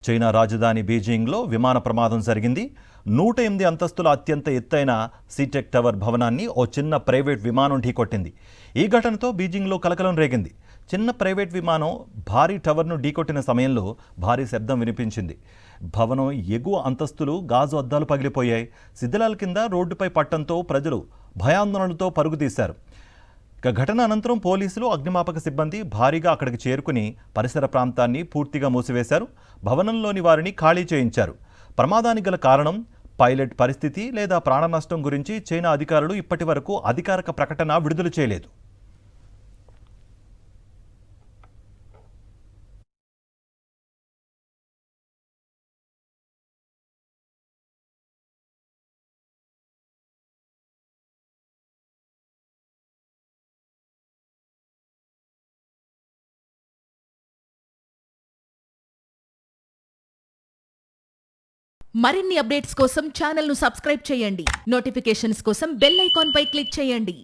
China రాజధాని బీజింగ్లో విమాన ప్రమాదం జరిగింది. 108 అంతస్తుల అత్యంత ఎత్తైన సీటెక్ టవర్ భవనాన్ని ఓ చిన్న ప్రైవేట్ విమానం ఢీకొట్టింది. ఈ ఘటనతో బీజింగ్లో కలకలం రేగింది. చిన్న ప్రైవేట్ విమానం భారీ టవర్ను ఢీకొట్టిన సమయంలో భారీ శబ్దం వినిపించింది. భవనం ఎగువ అంతస్తులు గాజు అద్దాలు పగిలిపోయాయి. శిథిలాల కింద రోడ్డుపై పట్టడంతో ప్రజలు భయాందోళనలతో పరుగుతీశారు. ఘటన అనంతరం పోలీసులు, అగ్నిమాపక సిబ్బంది భారీగా అక్కడికి చేరుకుని పరిసర ప్రాంతాన్ని పూర్తిగా మూసివేశారు. భవనంలోని వారిని ఖాళీ చేయించారు. ప్రమాదానికి గల కారణం, పైలట్ పరిస్థితి లేదా ప్రాణ నష్టం గురించి చైనా అధికారులు ఇప్పటి వరకు అధికారిక ప్రకటన విడుదల చేయలేదు. మరిన్ని అప్డేట్స్ కోసం ఛానల్ను సబ్స్క్రైబ్ చేయండి. నోటిఫికేషన్స్ కోసం బెల్ ఐకాన్ పై క్లిక్ చేయండి.